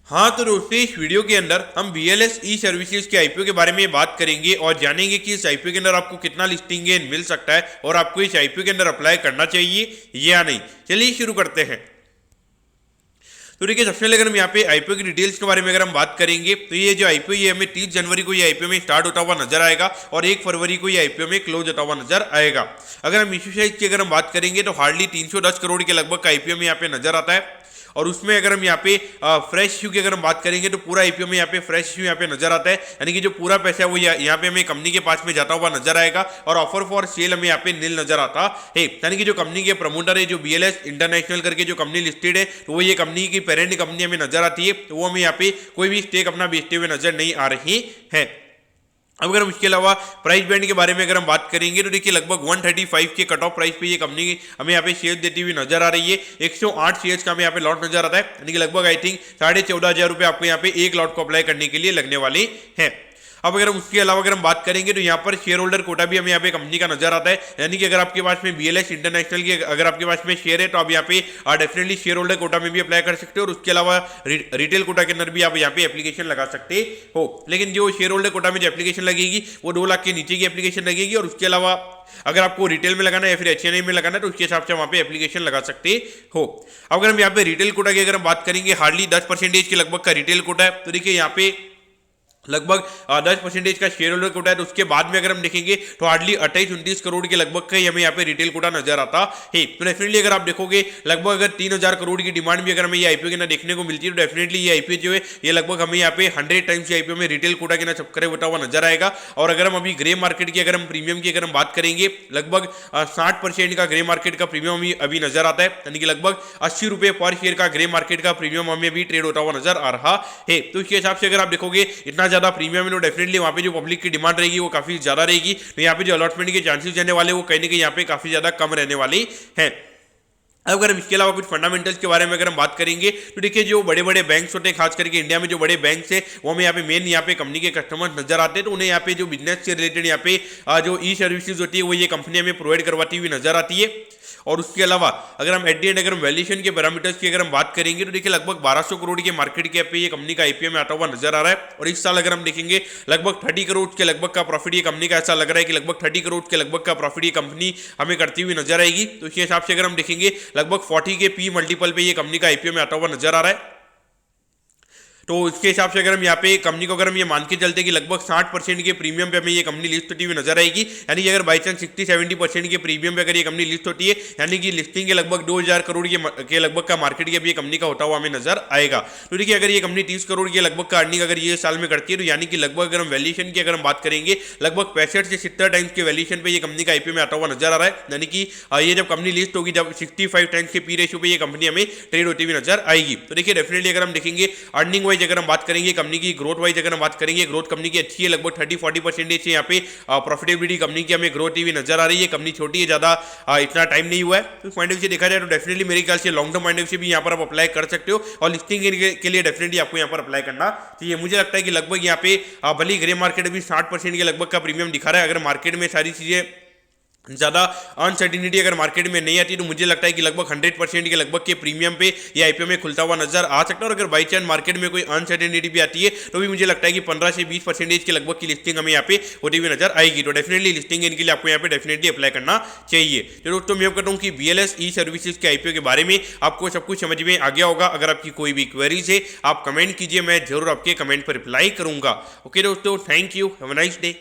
हाँ तो दोस्तों इस वीडियो के अंदर हम BLS ई सर्विसेज के आईपीओ के बारे में बात करेंगे और जानेंगे कि इस आईपीओ के अंदर आपको कितना लिस्टिंग गेन मिल सकता है और आपको इस आईपीओ के अंदर अप्लाई करना चाहिए या नहीं। चलिए शुरू करते हैं। तो देखिए सबसे पहले अगर हम यहाँ पे आईपीओ की डिटेल्स के बारे में अगर हम बात करेंगे तो ये जो आईपीओ ये हमें 30 जनवरी को ये आईपीओ में स्टार्ट होता हुआ नजर आएगा और 1 फरवरी को ये आईपीओ में क्लोज होता हुआ नजर आएगा। अगर हम इश्यू साइज की अगर हम बात करेंगे तो हार्डली 310 करोड़ के लगभग का आईपीओ में यहाँ पे नजर आता है और उसमें अगर हम यहाँ पे फ्रेश इश्यू की अगर हम बात करेंगे तो पूरा आईपीओ में यहाँ पे फ्रेश इश्यू यहाँ पे नजर आता है, यानी कि जो पूरा पैसा है वो यहाँ पे हमें कंपनी के पास में जाता हुआ नजर आएगा और ऑफर फॉर सेल हमें यहाँ पे नील नजर आता है, यानी कि जो कंपनी के प्रमोटर है जो BLS इंटरनेशनल करके जो कंपनी लिस्टेड है तो वो ये कंपनी की पेरेंट कंपनी हमें नजर आती है, तो वो हमें यहाँ पे कोई भी स्टेक अपना बेचते हुए नजर नहीं आ रही है। अब अगर हम इसके अलावा प्राइस बैंड के बारे में अगर हम बात करेंगे तो देखिए लगभग 135 के कट ऑफ प्राइस पे ये कंपनी हमें यहाँ पे शेयर देती हुई नजर आ रही है। 108 शेयर्स का हमें यहाँ पे लॉट नजर आता है, यानी कि लगभग आई थिंक 14,500 रुपये आपको यहाँ पे एक लॉट को अप्लाई करने के लिए लगने वाले हैं। अब अगर हम उसके अलावा अगर हम बात करेंगे तो यहाँ पर शेयर होल्डर कोटा भी हमें यहाँ पे कंपनी का नजर आता है, यानी कि अगर आपके पास में BLS इंटरनेशनल की अगर आपके पास में शेयर है तो आप यहाँ पे डेफिनेटली शेयर होल्डर कोटा में भी अप्लाई कर सकते हो और उसके अलावा रिटेल कोटा के अंदर भी आप यहाँ पे एप्लीकेशन लगा सकते हो। लेकिन जो शेयर होल्डर कोटा में जो एप्लीकेशन लगेगी वो 2 लाख के नीचे की एप्लीकेशन लगेगी और उसके अलावा अगर आपको रिटेल में लगाना है या फिर HNI में लगाना है तो उसके हिसाब से वहाँ पे एप्लीकेशन लगा सकते हो। अब अगर हम यहाँ पे रिटेल कोटा की अगर हम बात करेंगे हार्डली 10% के लगभग का रिटेल कोटा है, तो देखिए यहाँ पे लगभग 10% का शेयर होल्डर कोटा है। तो उसके बाद में अगर हम देखेंगे तो हार्डली 28-29 करोड़ के लगभग का ही हमें यहाँ पे रिटेल कोटा नजर आता है। तो डेफिनेटली अगर आप देखोगे लगभग अगर 3,000 करोड़ की डिमांड भी अगर हमें ये आईपीओ के अंदर देखने को मिलती है तो डेफिनेटली ये आईपीओ जो है ये लगभग हमें यहाँ पे 100 टाइम्स आईपीओ में रिटेल कोटा के अंदर चक्कर होता हुआ नजर आएगा। और अगर हम अभी ग्रे मार्केट की अगर हम प्रीमियम की अगर हम बात करेंगे लगभग 60% का ग्रे मार्केट का प्रीमियम अभी नजर आता है, यानी कि लगभग 80 रुपये पर शेयर का ग्रे मार्केट का प्रीमियम हमें अभी ट्रेड होता हुआ नजर आ रहा है। तो इसके हिसाब से अगर आप देखोगे इतना ज्यादा प्रीमियम है डेफिनेटली वहाँ पे जो पब्लिक की डिमांड रहेगी वो काफी ज्यादा रहेगी, तो यहाँ पे जो अलॉटमेंट के चांसेस रहने वाले वो कहीं ना कहीं यहाँ पे काफी ज्यादा कम रहने वाली हैं। अब अगर हम इसके अलावा कुछ फंडामेंटल्स के बारे में अगर हम बात करेंगे तो देखिए जो बड़े बड़े बैंक्स होते हैं खास करके इंडिया में जो बड़े बैंक्स है वो हमें यहाँ पे मेन यहाँ पे कंपनी के कस्टमर्स नजर आते हैं, तो उन्हें यहाँ पे जो बिजनेस से रिलेटेड यहाँ पे जो ई सर्विसेज होती है वो ये कंपनी हमें प्रोवाइड करवाती हुई नजर आती है। और उसके अलावा अगर हम एट दी एंड अगर हम वैल्यूएशन के पैरामीटर्स की अगर हम बात करेंगे तो देखिए लगभग 1200 करोड़ के मार्केट कैप पे ये कंपनी का आईपीओ में आता हुआ नजर आ रहा है और इस साल अगर हम देखेंगे लगभग 30 करोड़ के लगभग का प्रॉफिट ये कंपनी का ऐसा लग रहा है कि लगभग 30 करोड़ के लगभग का प्रॉफिट ये कंपनी हमें करती हुई नजर आएगी। तो इसके हिसाब से अगर हम देखेंगे लगभग 40 के पी मल्टीपल पे ये कंपनी का आईपीओ में आता हुआ नजर आ रहा है। तो इसके हिसाब से अगर हम यहाँ पे कंपनी को अगर हम ये मान के चलते कि लगभग 60% के प्रीमियम पे हमें ये कंपनी लिस्ट होती हुई नजर आएगी, यानी कि अगर बाई चांस 60-70% के प्रीमियम पे अगर ये कंपनी लिस्ट होती है यानी कि लिस्टिंग के लगभग 2,000 करोड़ के लगभग का मार्केट कैप ये कंपनी का होता हुआ हमें नजर आएगा। तो देखिए अगर ये कंपनी 30 करोड़ के लगभग का अर्निंग अगर ये साल में करती है तो यानी कि लगभग अगर हम वैल्यूएशन की अगर हम बात करेंगे लगभग 65 से 70 टाइम्स के वैल्यूएशन पे ये कंपनी का आईपीओ में आता हुआ नजर आ रहा है, यानी कि ये जब कंपनी लिस्ट होगी जब 65 टाइम्स के पी रेशियो पे ये कंपनी हमें ट्रेड होती हुई नजर आएगी। तो देखिए डेफिनेटली अगर हम देखेंगे अर्निंग वाइज अगर हम बात करेंगे कंपनी की ग्रोथ वाइज अगर हम बात करेंगे ग्रोथ कंपनी की अच्छी है, लगभग 30-40% से यहाँ पे प्रॉफिटेबिलिटी कंपनी की हमें ग्रोथ हुई नजर आ रही है। कंपनी छोटी है, ज्यादा इतना टाइम नहीं हुआ है, तो पॉइंट ऑफ व्यू से देखा जाए तो डेफिनेटली मेरे ख्याल से long term point of view से भी यहाँ पर आप अप्लाई कर सकते हो और लिस्टिंग के लिए डेफिनेटली आपको यहाँ पर अप्लाई करना चाहिए। मुझे लगता है कि लगभग यहाँ पे भले ग्रे मार्केट अभी 60% के लगभग का प्रीमियम दिखा रहा है, अगर मार्केट में सारी चीजें ज़्यादा अनसर्टिनिटी अगर मार्केट में नहीं आती तो मुझे लगता है कि लगभग 100% के लगभग के प्रीमियम पे ये आईपीओ में खुलता हुआ नजर आ सकता है। और अगर बाई चांस मार्केट में कोई अनसर्टिनिटी भी आती है तो भी मुझे लगता है कि 15 से 20% के लगभग की लिस्टिंग हमें यहाँ पे होती हुई नजर आएगी। तो डेफिनेटली लिस्टिंग इनके लिए आपको यहाँ पे डेफिनेटली अप्लाई करना चाहिए। तो दोस्तों मैं कहता हूँ कि BLS ई सर्विसेज के आईपीओ के बारे में आपको सब कुछ समझ में आ गया होगा। अगर आपकी कोई भी क्वेरीज है आप कमेंट कीजिए, मैं जरूर आपके कमेंट पर रिप्लाई करूंगा। ओके दोस्तों, thank you, have a nice day.